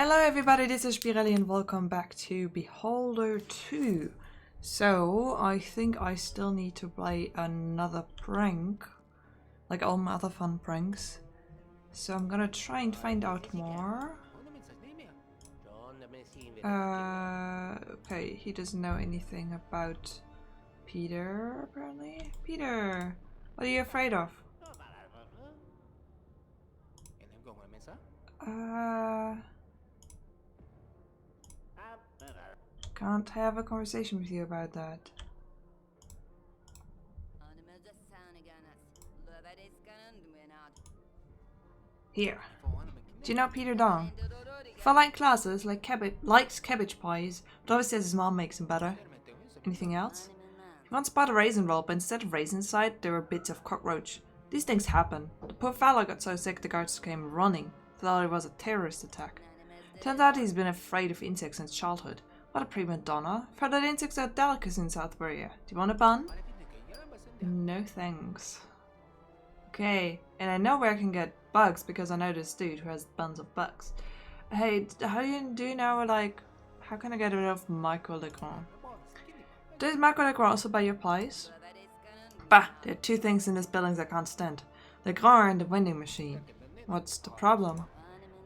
Hello everybody, this is Spirelli and welcome back to Beholder2. So, I think I still need to play another prank, like all my other fun pranks. So I'm gonna try and find out more. Okay, he doesn't know anything about Peter, apparently. Peter, what are you afraid of? Can't have a conversation with you about that. Here. Do you know Peter Dong? Frontline classes likes cabbage pies, but always says his mom makes them better. Anything else? He once bought a raisin roll, but instead of raisins inside, there were bits of cockroach. These things happen. The poor fellow got so sick the guards came running. Thought it was a terrorist attack. Turns out he's been afraid of insects since childhood. What a prima donna. I've heard that insects are delicacy in South Korea. Do you want a bun? No thanks. Okay, and I know where I can get bugs because I know this dude who has buns of bugs. Hey, do you know, like, how can I get rid of Michael Legrand? Does Michael Legrand also buy your pies? Bah, there are two things in this building I can't stand. Legrand and the vending machine. What's the problem?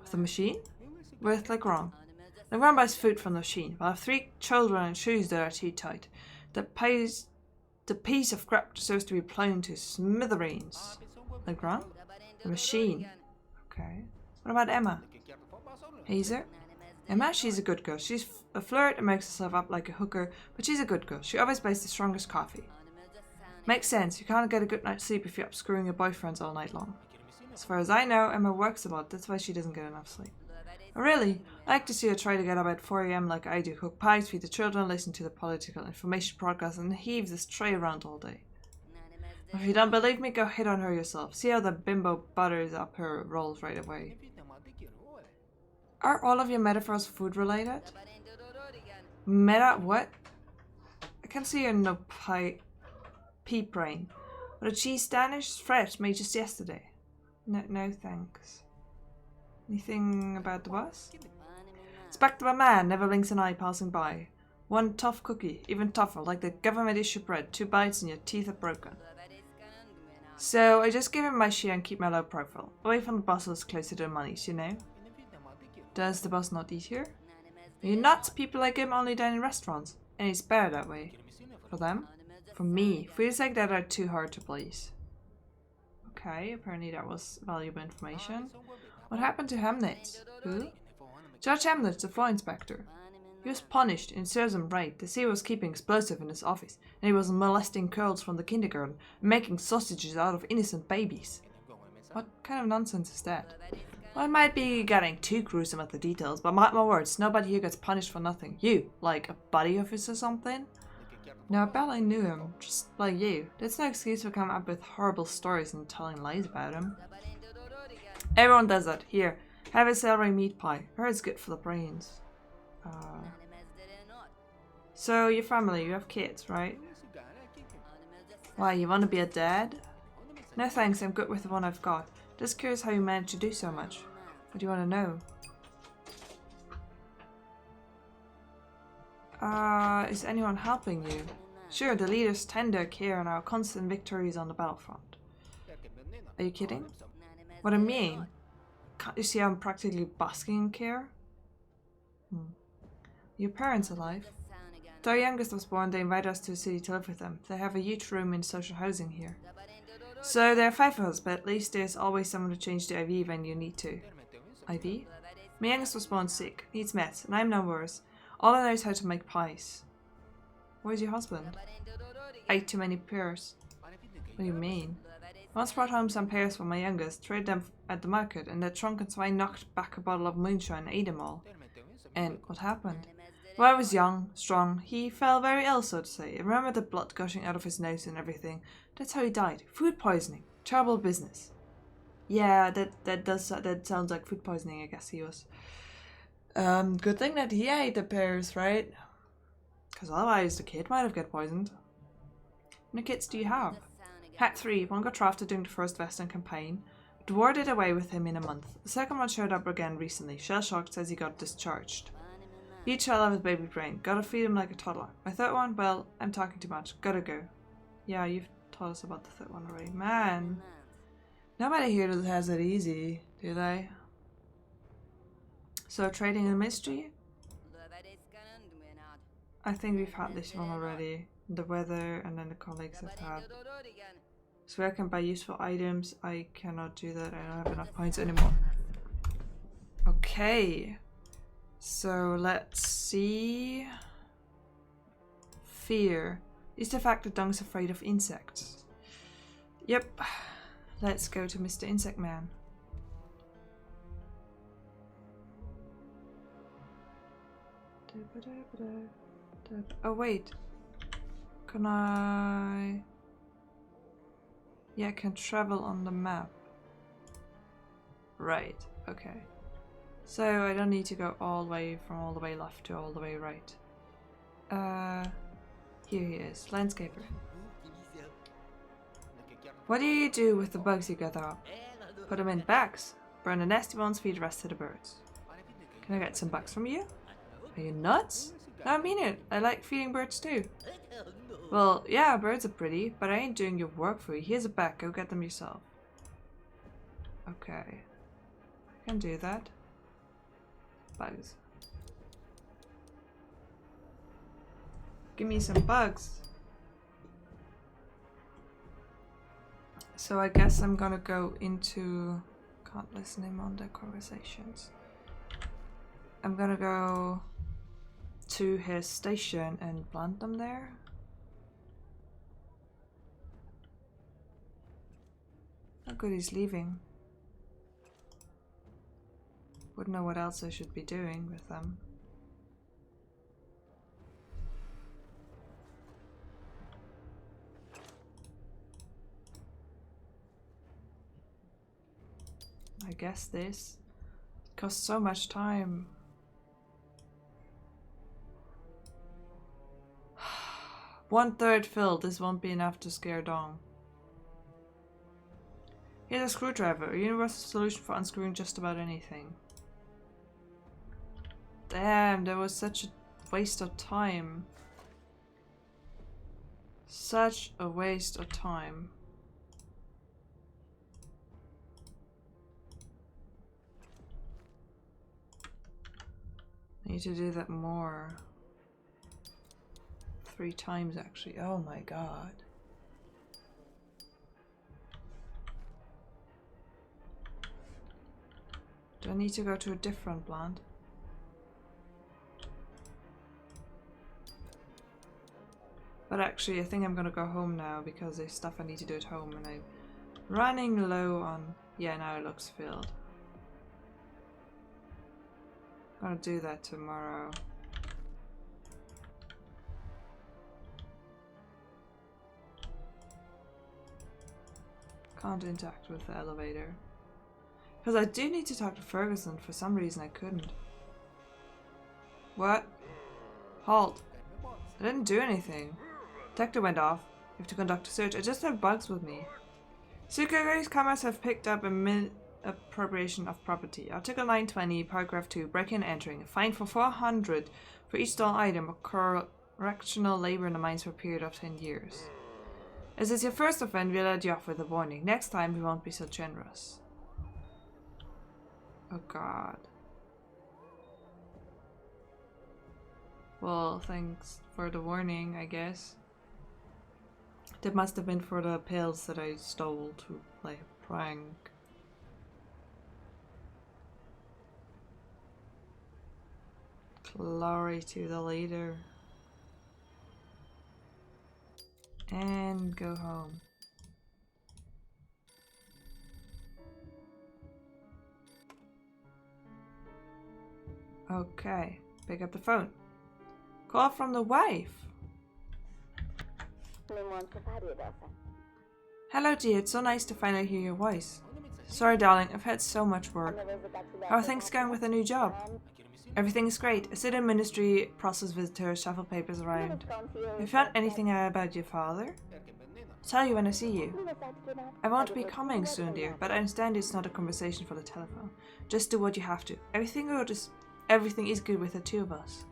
With the machine? With Legrand. Legrand buys food from the machine, but I have 3 children and shoes that are too tight. The piece of crap deserves to be blown to smithereens. Legrand? The machine. Okay. What about Emma? Hazer? Emma, she's a good girl. She's a flirt and makes herself up like a hooker, but she's a good girl. She always buys the strongest coffee. Makes sense. You can't get a good night's sleep if you're up screwing your boyfriends all night long. As far as I know, Emma works a lot. That's why she doesn't get enough sleep. Oh, really? I like to see her try to get up at 4 AM like I do. Cook pies, feed the children, listen to the political information broadcast, and heave this tray around all day. If you don't believe me, go hit on her yourself. See how the bimbo butters up her rolls right away. Are all of your metaphors food related? What? I can see you're no pea brain. But a cheese Danish fresh made just yesterday. No thanks. Anything about the boss? Respectable man, never blinks an eye passing by. One tough cookie, even tougher, like the government issue bread. 2 bites and your teeth are broken. So I just give him my share and keep my low profile. Away from the bosses, closer to the monies, you know? Does the boss not eat here? Are you nuts? People like him only dine in restaurants. And it's better that way. For them? For me. Feels like that are too hard to please. Okay, apparently that was valuable information. What happened to Hamnet? Who? Judge Hamnet, the floor inspector. He was punished and serves him right. The CEO was keeping explosive in his office, and he was molesting girls from the kindergarten and making sausages out of innocent babies. What kind of nonsense is that? Well, I might be getting too gruesome at the details, but mark my words, nobody here gets punished for nothing. You, like a buddy officer or something? No, I barely knew him, just like you. That's no excuse for coming up with horrible stories and telling lies about him. Everyone does that. Here, have a celery meat pie. I heard it's good for the brains. So, your family, you have kids, right? Why, you want to be a dad? No thanks, I'm good with the one I've got. Just curious how you managed to do so much. What do you want to know? Is anyone helping you? Sure, the leaders tender care and our constant victories on the battlefront. Are you kidding? What I mean? Can't you see I'm practically basking in care? Your parents alive? Though our youngest was born, they invited us to the city to live with them. They have a huge room in social housing here. So there are 5 of us, but at least there's always someone to change the IV when you need to. IV? My youngest was born sick, needs meds, and I'm no worse. All I know is how to make pies. Where's your husband? I ate too many pears. What do you mean? Once brought home some pears for my youngest, traded them at the market, and that drunken swine knocked back a bottle of moonshine and ate them all. And what happened? Well, I was young, strong. He fell very ill, so to say. I remember the blood gushing out of his nose and everything. That's how he died. Food poisoning. Terrible business. Yeah, that sounds like food poisoning, I guess he was. Good thing that he ate the pears, right? Because otherwise the kid might have got poisoned. How many kids do you have? Had 3. One got drafted during the first Western campaign. But War did away with him in a month. The second one showed up again recently. Shell-shocked says he got discharged. Each child have his baby brain. Gotta feed him like a toddler. My third one? Well, I'm talking too much. Gotta go. Yeah, you've taught us about the third one already. Man. Nobody here has it easy, do they? So, trading in mystery? I think we've had this one already. The weather, and then the colleagues have had. So I can buy useful items. I cannot do that. I don't have enough points anymore. Okay. So let's see. Fear. Is the fact that Dong's afraid of insects. Yep. Let's go to Mr. Insect Man. Oh wait. Can I... Yeah, I can travel on the map. Right, okay. So I don't need to go all the way from all the way left to all the way right. Here he is, landscaper. What do you do with the bugs you gather up? Put them in bags. Burn the nasty ones, feed the rest to the birds. Can I get some bugs from you? Are you nuts? No, I mean it. I like feeding birds too. Well, yeah, birds are pretty, but I ain't doing your work for you. Here's a bag. Go get them yourself. Okay. I can do that. Bugs. Give me some bugs. So I guess I'm gonna go into... Can't listen in on their conversations. I'm gonna go to his station and plant them there. Oh good, he's leaving. Wouldn't know what else I should be doing with them. I guess this costs so much time. 1/3 filled. This won't be enough to scare Dong. Here's a screwdriver, a universal solution for unscrewing just about anything. Damn, that was such a waste of time. Such a waste of time. I need to do that more. 3 times actually. Oh my god. Do I need to go to a different plant? But actually I think I'm gonna go home now because there's stuff I need to do at home and I'm running low on... Yeah, now it looks filled. I'm gonna do that tomorrow. Can't interact with the elevator. Because I do need to talk to Ferguson. For some reason I couldn't. What? Halt. I didn't do anything. Detector went off. You have to conduct a search. I just have bugs with me. Securities cameras have picked up a misappropriation of property. Article 920, paragraph 2, breaking and entering. A fine for 400 for each stolen item or correctional labor in the mines for a period of 10 years. As it's your first offense, we'll let you off with a warning. Next time, we won't be so generous. Oh god. Well, thanks for the warning, I guess. That must have been for the pills that I stole to play a prank. Glory to the leader. And go home. Okay, pick up the phone. Call from the wife. Hello dear, it's so nice to finally hear your voice. Sorry darling, I've had so much work. How are things going with the new job? Everything is great. I sit in ministry, process visitors, shuffle papers around. Have you found anything out about your father? tell you when I see you. I won't be coming soon, dear, but I understand it's not a conversation for the telephone. Just do what you have to. Everything is good with the two of us.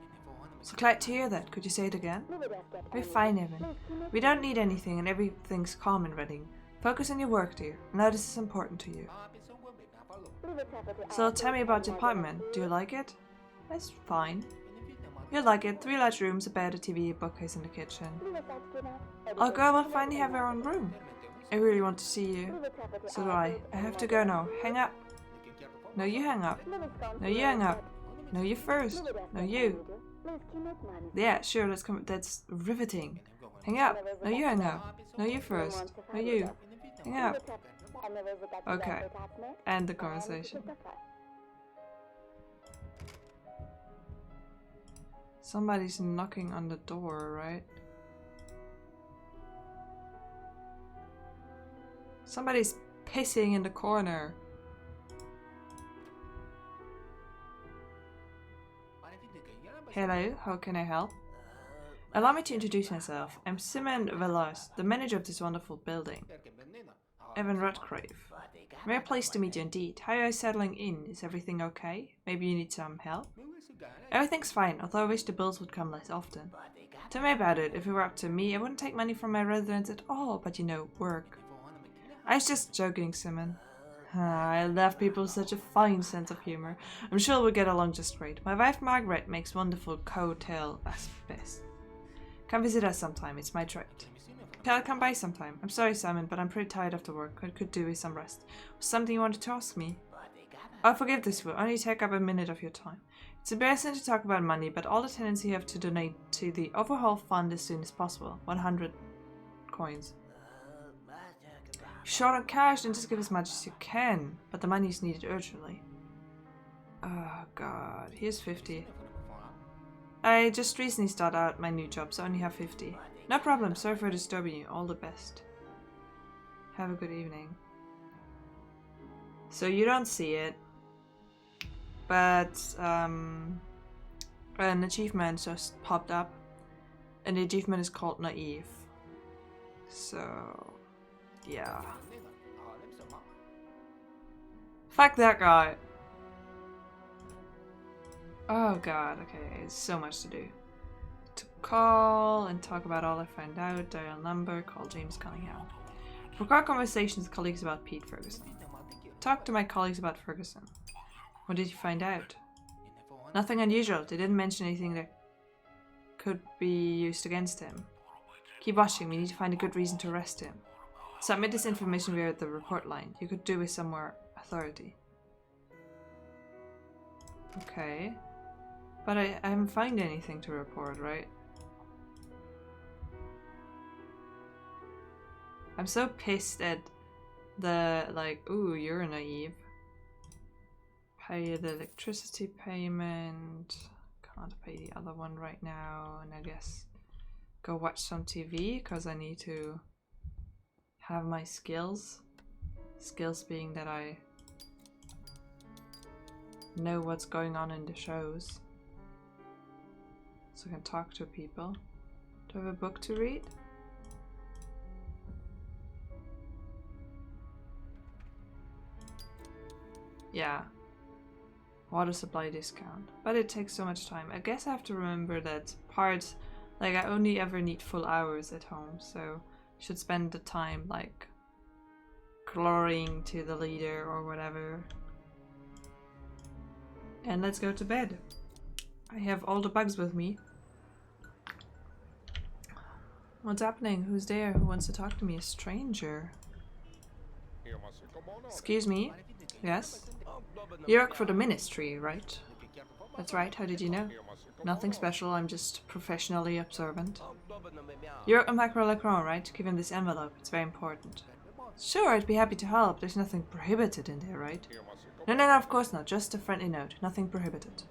So glad to hear that. Could you say it again? We're fine, Evan. We don't need anything and everything's calm in Reading. Focus on your work, dear. I know this is important to you. So tell me about your apartment. Do you like it? It's fine. You'll like it. 3 large rooms, a bed, a TV, a bookcase in the kitchen. Our girl will finally have her own room. I really want to see you. So do I. I have to go now. Hang up. No, you hang up. No, you hang up. No, you first. No, you. Yeah, sure, let's come. That's riveting. Hang up. No, you hang up. No, you first. No, you. Hang up. Okay. End the conversation. Somebody's knocking on the door, right? Somebody's pissing in the corner. Hello, how can I help? Allow me to introduce myself. I'm Simon Velas, the manager of this wonderful building. Evan Rutgrave. Very pleased to meet you indeed. How are you settling in? Is everything okay? Maybe you need some help? Everything's fine, although I wish the bills would come less often. Tell me about it. If it were up to me, I wouldn't take money from my residents at all, but you know, work. I was just joking, Simon. I love people with such a fine sense of humor. I'm sure we'll get along just great. My wife Margaret makes wonderful cocktail best. Come visit us sometime, it's my treat. Can I come by sometime? I'm sorry, Simon, but I'm pretty tired after work. I could do with some rest. Was something you wanted to ask me? Oh, forgive this will only take up a minute of your time. It's embarrassing to talk about money, but all the tenants here have to donate to the overhaul fund as soon as possible. 100 coins. Short on cash, then just give as much as you can. But the money is needed urgently. Oh god, here's 50. I just recently started out my new job, so I only have 50. No problem, sorry for disturbing you. All the best. Have a good evening. So you don't see it, but an achievement just popped up, and the achievement is called Naive. So yeah. Fuck that guy. Oh god, okay, it's so much to do. To call and talk about all I find out, dial number, call James Cunningham. Record conversations with colleagues about Pete Ferguson. Talk to my colleagues about Ferguson. What did you find out? Nothing unusual. They didn't mention anything that could be used against him. Keep watching. We need to find a good reason to arrest him. Submit this information via the report line. You could do with some more authority. Okay. But I haven't found anything to report, right? I'm so pissed at the, like, ooh, you're naive. Pay the electricity payment. Can't pay the other one right now. And I guess go watch some TV because I need to have my skills. Skills being that I know what's going on in the shows. So I can talk to people. Do I have a book to read? Yeah. Water supply discount. But it takes so much time. I guess I have to remember that parts, like I only ever need full hours at home, so I should spend the time like glorying to the leader or whatever. And let's go to bed. I have all the bugs with me. What's happening? Who's there? Who wants to talk to me? A stranger. Excuse me? Yes? You work for the ministry, right? That's right, how did you know? Nothing special, I'm just professionally observant. You're a Macro Lacron, right? Give him this envelope, it's very important. Sure, I'd be happy to help. There's nothing prohibited in there, right? No, of course not. Just a friendly note. Nothing prohibited.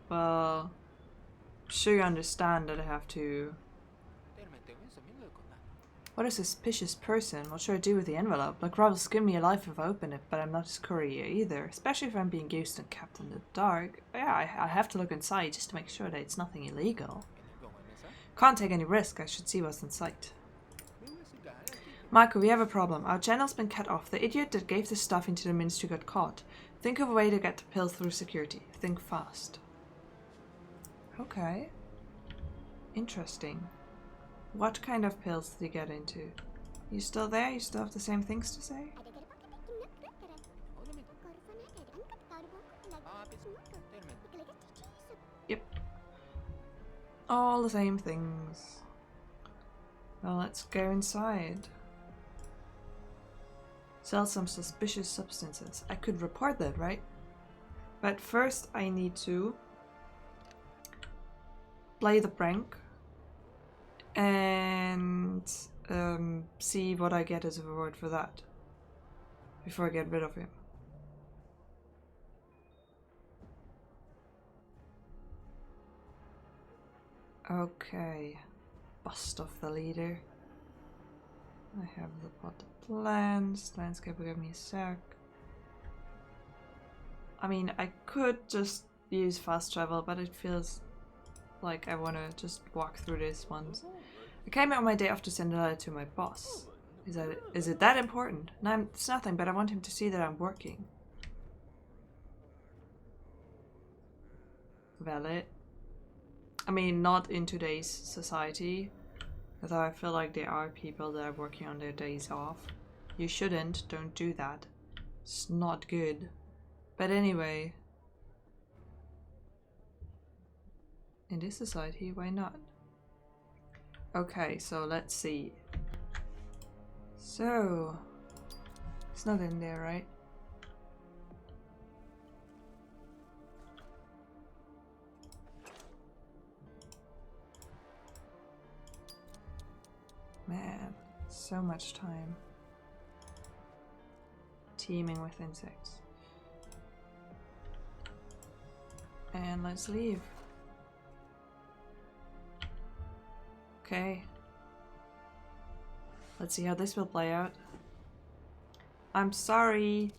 Well, I'm sure you understand that I have to... What a suspicious person. What should I do with the envelope? Like, Rob will skin me alive if I open it, but I'm not his courier either. Especially if I'm being used and kept in the dark. Yeah, I have to look inside just to make sure that it's nothing illegal. Can't take any risk. I should see what's inside. Marco, we have a problem. Our channel's been cut off. The idiot that gave the stuff into the ministry got caught. Think of a way to get the pill through security. Think fast. Okay. Interesting. What kind of pills did he get into? You still there? You still have the same things to say? Yep. All the same things. Well, let's go inside. Sell some suspicious substances. I could report that, right? But first I need to play the prank and see what I get as a reward for that before I get rid of him. Okay, bust off the leader. I have the potted plants. Landscape will give me a sec. I mean, I could just use fast travel, but it feels like I want to just walk through this once. I came out on my day off to send a letter to my boss. Is it that important? No, it's nothing, but I want him to see that I'm working. Valid. I mean, not in today's society. Although I feel like there are people that are working on their days off. You shouldn't. Don't do that. It's not good. But anyway. In this society, why not? Okay, so let's see. So, it's not in there, right? Man, so much time. Teeming with insects. And let's leave. Okay. Let's see how this will play out. I'm sorry.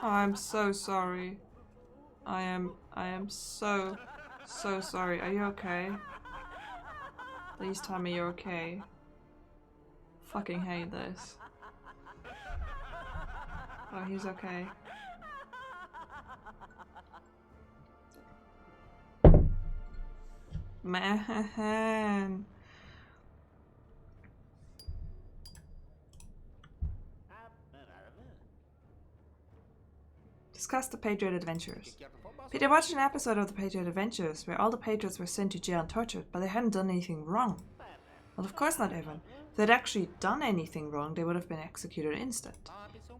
I'm so sorry. I am so sorry. Are you okay? Please tell me you're okay. Fucking hate this. Oh, he's okay. Man. Discuss the Patriot Adventures. Peter watched an episode of the Patriot Adventures where all the Patriots were sent to jail and tortured, but they hadn't done anything wrong. Well, of course not, Evan. If they'd actually done anything wrong, they would have been executed instant.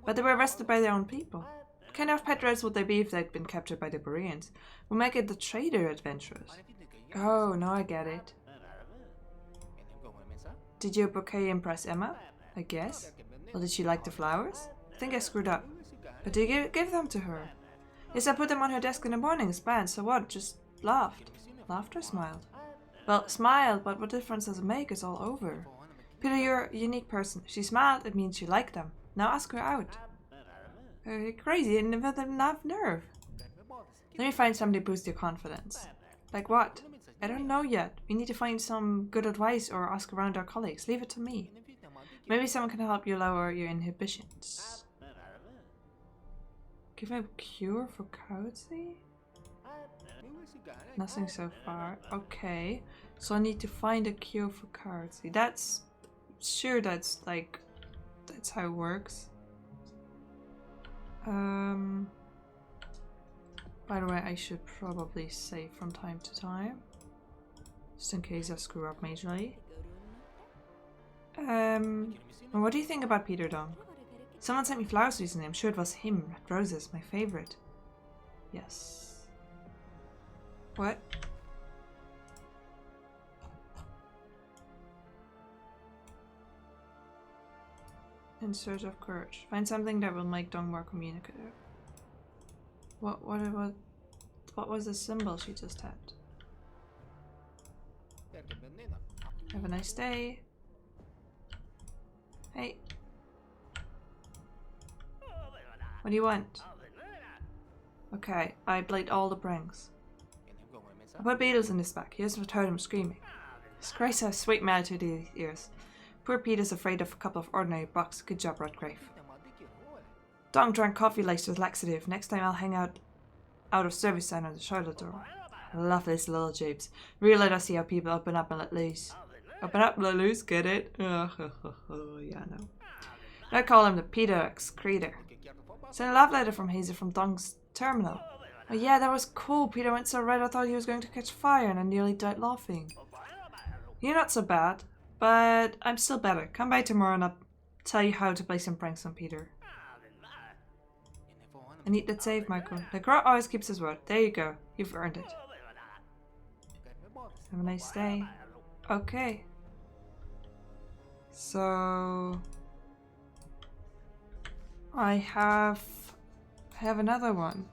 But they were arrested by their own people. What kind of Patriots would they be if they'd been captured by the Bereans? We'll make it the Traitor Adventures. Oh, now I get it. Did your bouquet impress Emma? I guess. Well, did she like the flowers? I think I screwed up. But did you give them to her? Yes, I put them on her desk in the morning. It's bad, so what? Just laughed. Laughed or smiled? Well, smiled, but what difference does it make? It's all over. Peter, you're a unique person. She smiled, it means you like them. Now ask her out. You're crazy and with enough nerve. Let me find somebody to boost your confidence. Like what? I don't know yet. We need to find some good advice or ask around our colleagues. Leave it to me. Maybe someone can help you lower your inhibitions. Give a cure for cowardly? Nothing so far. Okay. So I need to find a cure for cowardly. That's... Sure, that's like... That's how it works. By the way, I should probably save from time to time. Just in case I screw up majorly. What do you think about Peter Dong? Someone sent me flowers recently. I'm sure it was him. Red roses, my favorite. Yes. What? In search of courage. Find something that will make Dong more communicative. What was the symbol she just had? Have a nice day. Hey. What do you want? Okay, I played all the pranks. I put Beatles in his back. He just heard him screaming. His Christ has sweet melody to his ears. Poor Peter's afraid of a couple of ordinary bucks. Good job, Redgrave. Dong drank coffee laced with laxative. Next time I'll hang out of service sign on the toilet door. I love this little japes. Really let us see how people open up and let loose. Open up and let loose, get it? Yeah, no. I call him the Peter Excreter. Sent a love letter from Hazer from Dong's terminal. Oh yeah, that was cool. Peter went so red I thought he was going to catch fire and I nearly died laughing. You're not so bad, but I'm still better. Come by tomorrow and I'll tell you how to play some pranks on Peter. I need that save, Michael. The crow always keeps his word. There you go. You've earned it. Have a nice day. Okay. So I have another one.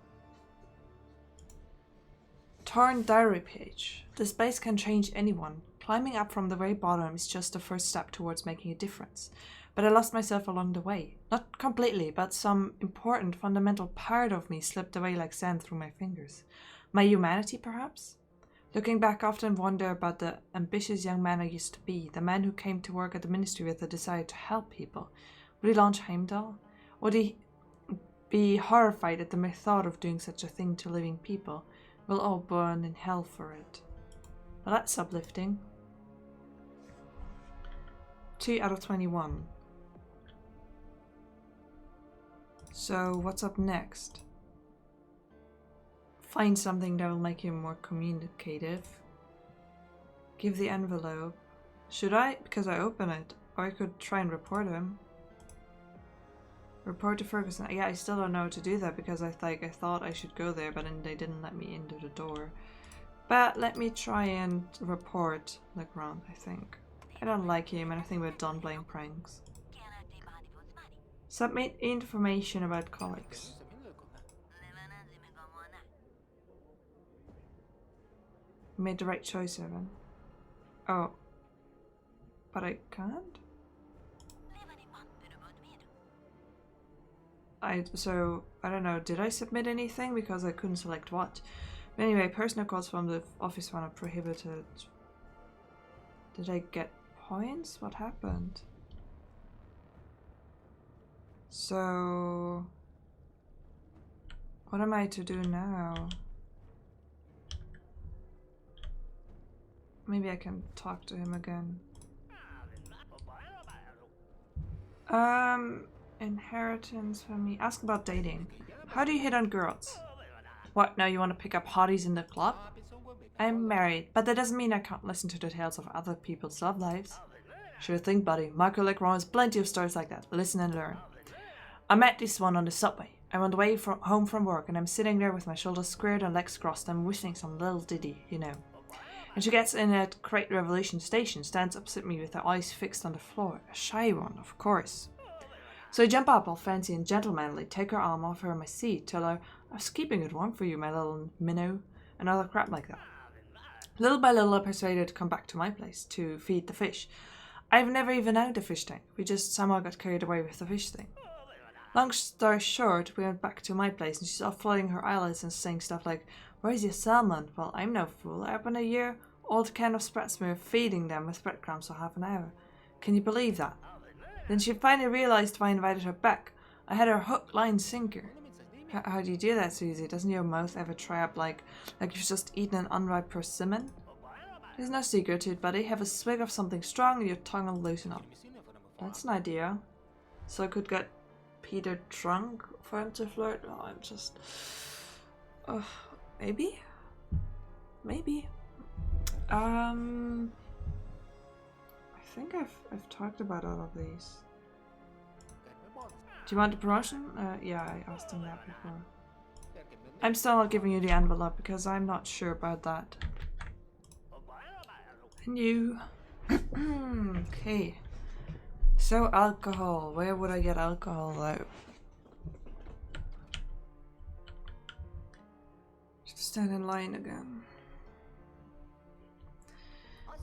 Torn diary page. This base can change anyone. Climbing up from the very bottom is just the first step towards making a difference. But I lost myself along the way. Not completely, but some important, fundamental part of me slipped away like sand through my fingers. My humanity, perhaps? Looking back, I often wonder about the ambitious young man I used to be, the man who came to work at the ministry with a desire to help people. Would he launch Heimdall? Would he be horrified at the mere thought of doing such a thing to living people? We'll all burn in hell for it. Well, that's uplifting. 2 out of 21. So, what's up next? Find something that will make you more communicative. Give the envelope. Should I? Because I open it. Or I could try and report him. Report to Ferguson. Yeah, I still don't know how to do that because I thought I should go there, but then they didn't let me into the door. But let me try and report Legrand, I think. I don't like him and I think we're done playing pranks. Submit information about colleagues. Made the right choice, Evan. Oh. But I can't? I don't know, did I submit anything? Because I couldn't select what. But anyway, personal calls from the office one are prohibited. Did I get points? What happened? So what am I to do now? Maybe I can talk to him again. Inheritance for me. Ask about dating. How do you hit on girls? What, now you want to pick up hotties in the club? I'm married, but that doesn't mean I can't listen to the tales of other people's love lives. Sure thing, buddy. Michael Legrand has plenty of stories like that. Listen and learn. I met this one on the subway. I'm on the way home from work and I'm sitting there with my shoulders squared and legs crossed and whistling some little ditty, you know. And she gets in at Great Revolution Station, stands opposite me with her eyes fixed on the floor. A shy one, of course. So I jump up all fancy and gentlemanly, take her arm off her on my seat, tell her I was keeping it warm for you, my little minnow, and other crap like that. Little by little I persuaded her to come back to my place to feed the fish. I've never even owned a fish tank. We just somehow got carried away with the fish thing. Long story short, we went back to my place and she's off floating her eyelids and saying stuff like, "Where's your salmon?" Well, I'm no fool. I opened a year-old can of spread smear, feeding them with breadcrumbs for half an hour. Can you believe that? Then she finally realized why I invited her back. I had her hook, line, sinker. How do you do that, Susie? Doesn't your mouth ever dry up like you've just eaten an unripe persimmon? There's no secret to it, buddy. Have a swig of something strong and your tongue will loosen up. That's an idea. So I could get Peter drunk for him to flirt? Oh, I'm just... maybe? Maybe. I think I've talked about all of these. Do you want a promotion? Yeah, I asked him that before. I'm still not giving you the envelope because I'm not sure about that. And you. Okay. So alcohol. Where would I get alcohol though? Just stand in line again.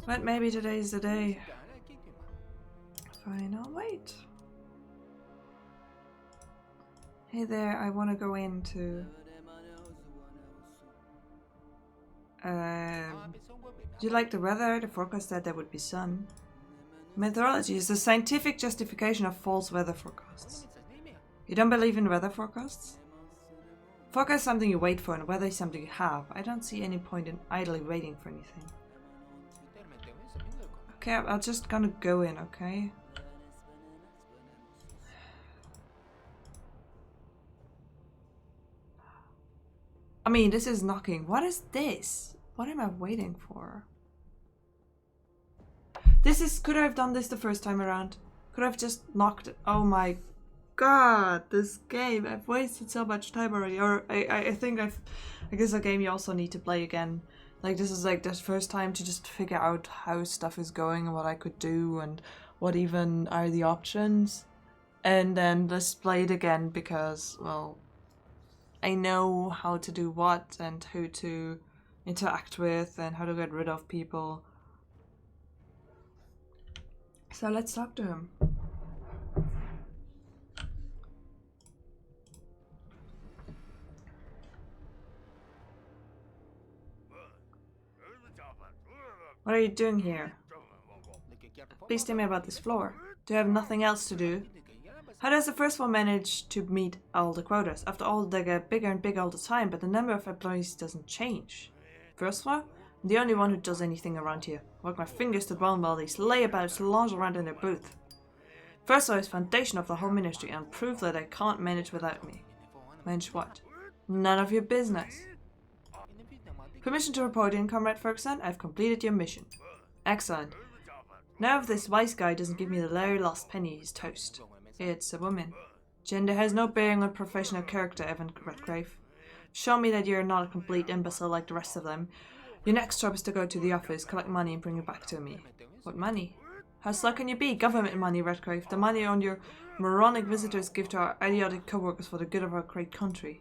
But maybe today's the day. Fine, I'll wait. Hey there, I want to go into Do you like the weather? The forecast said there would be sun. Meteorology is the scientific justification of false weather forecasts. You don't believe in weather forecasts? Forecast is something you wait for and weather is something you have. I don't see any point in idly waiting for anything. Okay, I'm just gonna go in, okay? I mean, this is knocking. What is this? What am I waiting for? Could I have done this the first time around? Could I have just knocked it? Oh my god, this game. I've wasted so much time already. Or I think I guess a game you also need to play again. Like, this is like the first time to just figure out how stuff is going and what I could do and what even are the options. And then let's play it again because, well, I know how to do what and who to interact with and how to get rid of people. So let's talk to him. What are you doing here? Please tell me about this floor. Do you have nothing else to do? How does the first one manage to meet all the quotas? After all, they get bigger and bigger all the time, but the number of employees doesn't change. First one? I'm the only one who does anything around here. I work my fingers to the bone while these layabouts lounge around in their booth. First law is foundation of the whole ministry and proof that they can't manage without me. Manage what? None of your business. Permission to report in, Comrade Ferguson. I've completed your mission. Excellent. Now if this wise guy doesn't give me the very last penny, he's toast. It's a woman. Gender has no bearing on professional character, Evan Redgrave. Show me that you're not a complete imbecile like the rest of them. Your next job is to go to the office, collect money and bring it back to me. What money? How slow can you be? Government money, Redgrave. The money on your moronic visitors give to our idiotic co-workers for the good of our great country.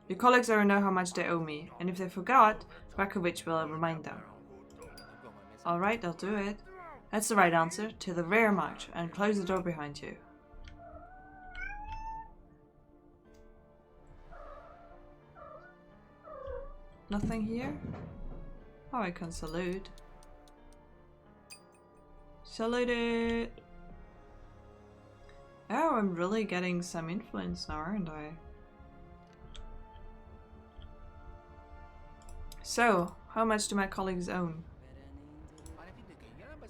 Your colleagues already know how much they owe me, and if they forgot, Rakovich will remind them. Alright, I'll do it. That's the right answer. To the rear march, and close the door behind you. Nothing here? Oh, I can salute. Salute it! Oh, I'm really getting some influence now, aren't I? So, how much do my colleagues own?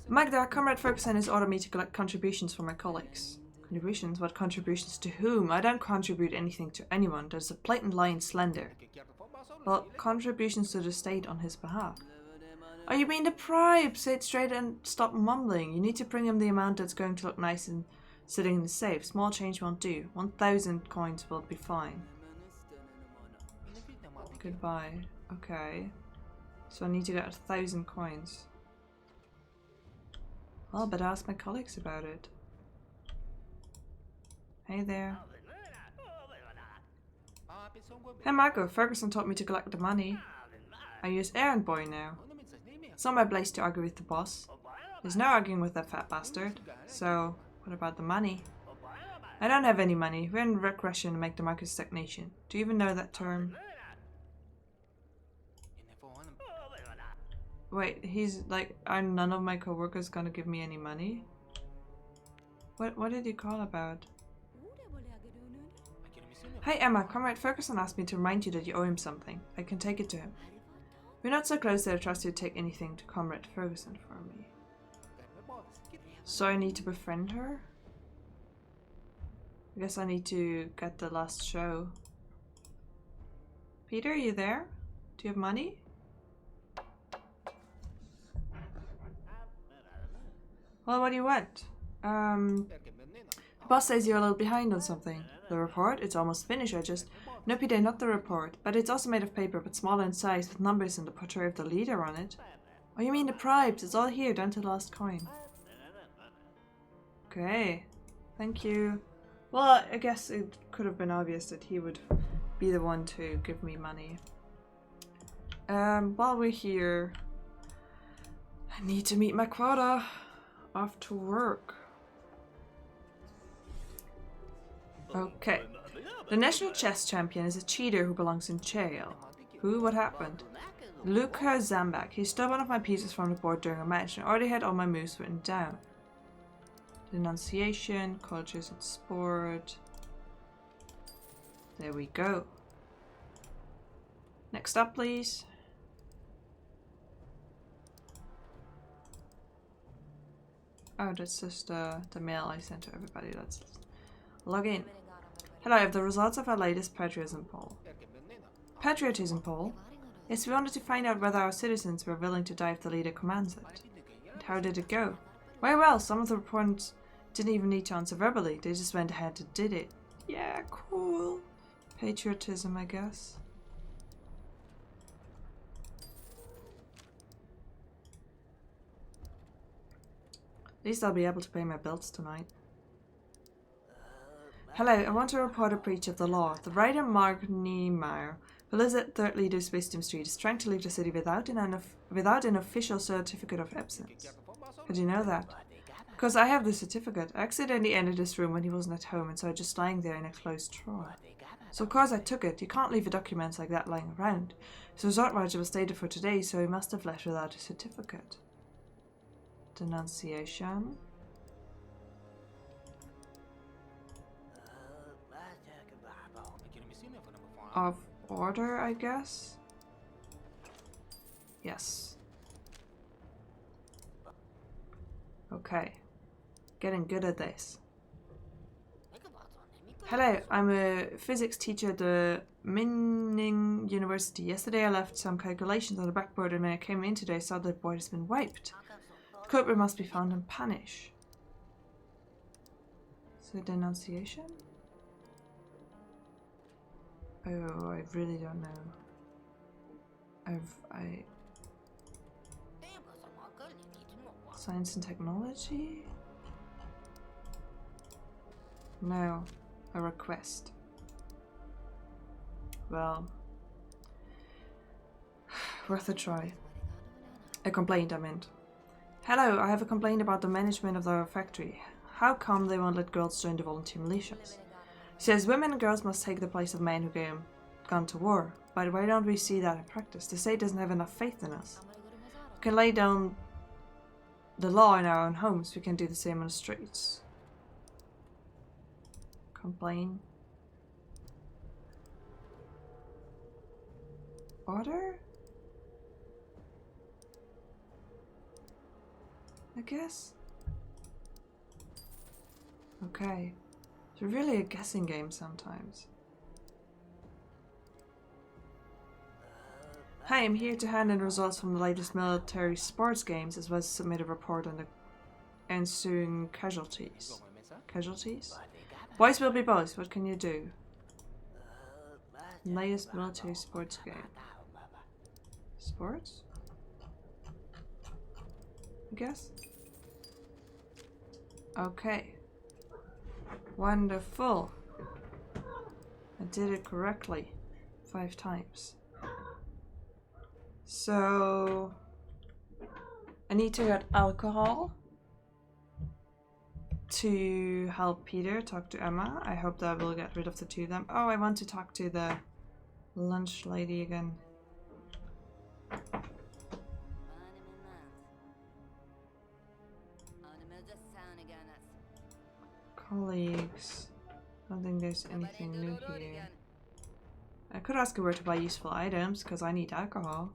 Magda, Comrade Ferguson has ordered me to collect contributions from my colleagues. Contributions? What contributions to whom? I don't contribute anything to anyone. There's a blatant lie and slander. Well, contributions to the state on his behalf. Oh, you mean the bribe? Say it straight and stop mumbling. You need to bring him the amount that's going to look nice and sitting in the safe. Small change won't do. 1,000 coins will be fine. Goodbye. Okay. So I need to get 1,000 coins. Well, but ask my colleagues about it. Hey there. Hey Marco, Ferguson taught me to collect the money. Are you his errand boy now? It's not my place to argue with the boss. There's no arguing with that fat bastard. So, what about the money? I don't have any money. We're in regression to make the market stagnation. Do you even know that term? Wait, he's like, are none of my co-workers gonna give me any money? What did you call about? Hi Emma, Comrade Ferguson asked me to remind you that you owe him something. I can take it to him. We're not so close that I trust you to take anything to Comrade Ferguson for me. So I need to befriend her? I guess I need to get the last show. Peter, are you there? Do you have money? Well, what do you want? The boss says you're a little behind on something. The report? It's almost finished. No, Peter, not the report. But it's also made of paper, but smaller in size, with numbers and the portrait of the leader on it. Oh, you mean the bribes? It's all here, down to the last coin. Okay. Thank you. Well, I guess it could have been obvious that he would be the one to give me money. While we're here, I need to meet my quota. Off to work. Okay. The national chess champion is a cheater who belongs in jail. Who? What happened? Luca Zambak. He stole one of my pieces from the board during a match and already had all my moves written down. Denunciation, cultures and sport. There we go. Next up, please. Oh, that's just the mail I sent to everybody. Let's log in. Hello, I have the results of our latest patriotism poll. Patriotism poll? Yes, we wanted to find out whether our citizens were willing to die if the leader commands it. And how did it go? Very well, some of the respondents didn't even need to answer verbally. They just went ahead and did it. Yeah, cool. Patriotism, I guess. At least I'll be able to pay my bills tonight. Hello, I want to report a breach of the law. The writer Mark Niemeyer, who lives at 3rd Leader's Wisdom Street, is trying to leave the city without an official certificate of absence. How do you know that? Because I have the certificate. I accidentally entered this room when he wasn't at home and saw it just lying there in a closed drawer. So of course I took it. You can't leave documents like that lying around. His resort voucher was dated for today, so he must have left without a certificate. Denunciation. Of order, I guess? Yes. Okay. Getting good at this. Hello, I'm a physics teacher at the Minning University. Yesterday I left some calculations on the backboard and when I came in today I saw that the board has been wiped. The culprit must be found and punished. So denunciation? Oh, I really don't know. Science and technology? No. A request. Well. Worth a try. A complaint, I meant. Hello, I have a complaint about the management of our factory. How come they won't let girls join the volunteer militias? She says women and girls must take the place of men who gone to war. But why don't we see that in practice? The state doesn't have enough faith in us. We can lay down the law in our own homes. We can do the same on the streets. Complain. Order? I guess. Okay. It's really a guessing game sometimes. Hi, I'm here to hand in results from the latest military sports games as well as submit a report on the ensuing casualties. Casualties? Boys will be boys, what can you do? Latest military sports game. Sports? I guess? Okay. Wonderful. I did it correctly. 5 times. So I need to get alcohol to help Peter talk to Emma. I hope that will get rid of the 2 of them. Oh, I want to talk to the lunch lady again. Colleagues. I don't think there's anything new here. I could ask her where to buy useful items, because I need alcohol.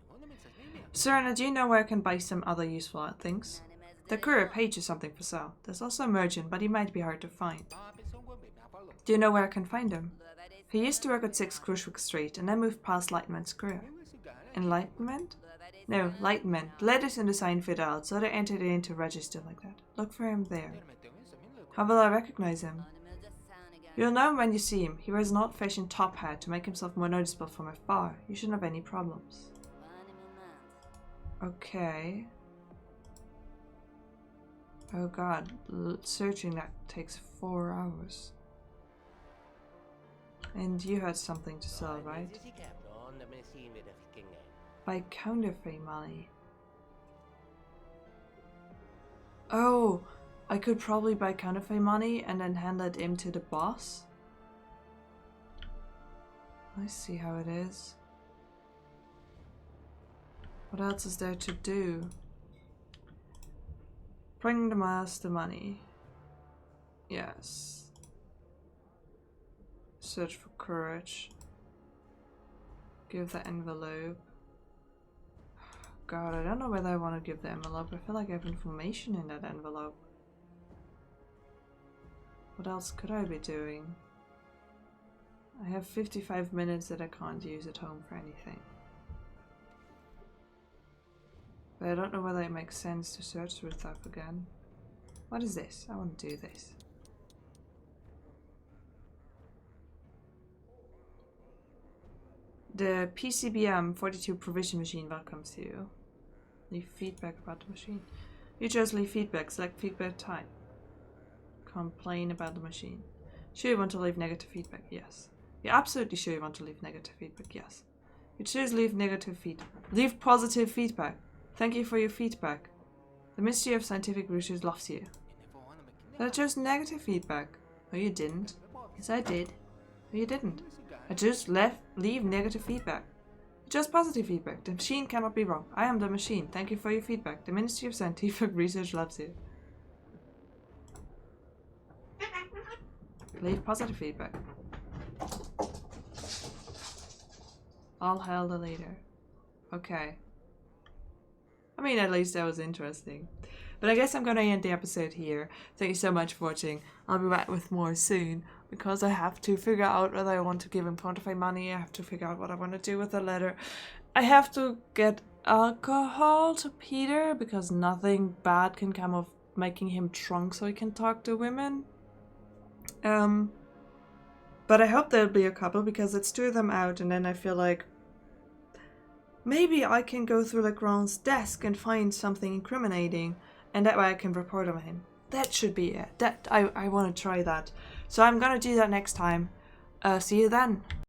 Sir, do you know where I can buy some other useful things? The courier paid you something for sale. There's also a merchant, but he might be hard to find. Do you know where I can find him? He used to work at 6 Crushwick Street, and then moved past Lightman's career. Enlightenment? No, Lightman. The letters in the sign fit out, so they entered it into register like that. Look for him there. How will I recognize him? You'll know him when you see him. He wears an old-fashioned top hat to make himself more noticeable from afar. You shouldn't have any problems. Okay. Oh god, searching that takes 4 hours. And you had something to sell, right? Buy counterfeit money. Oh! I could probably buy counterfeit money and then hand it in to the boss. I see how it is. What else is there to do? Bring the master money. Yes. Search for courage. Give the envelope. God, I don't know whether I want to give the envelope. I feel like I have information in that envelope. What else could I be doing? I have 55 minutes that I can't use at home for anything. But I don't know whether it makes sense to search through stuff again. What is this? I want to do this. The PCBM 42 provision machine welcomes you. Leave feedback about the machine. You chose leave feedback. Select feedback type. Complain about the machine. Sure you want to leave negative feedback? Yes. You're absolutely sure you want to leave negative feedback? Yes. You choose leave negative feedback. Leave positive feedback. Thank you for your feedback. The Ministry of Scientific Research loves you. But I chose negative feedback. No, you didn't. Yes, I did. No, you didn't. I just leave negative feedback. You chose positive feedback. The machine cannot be wrong. I am the machine. Thank you for your feedback. The Ministry of Scientific Research loves you. Leave positive feedback. All hail the leader. Okay. I mean, at least that was interesting. But I guess I'm gonna end the episode here. Thank you so much for watching. I'll be back with more soon, because I have to figure out whether I want to give him quantify money. I have to figure out what I want to do with the letter. I have to get alcohol to Peter, because nothing bad can come of making him drunk so he can talk to women. But I hope there'll be a couple, because it's 2 of them out, and then I feel like maybe I can go through Legrand's desk and find something incriminating, and that way I can report on him. That should be it. I want to try that. So I'm gonna do that next time. See you then.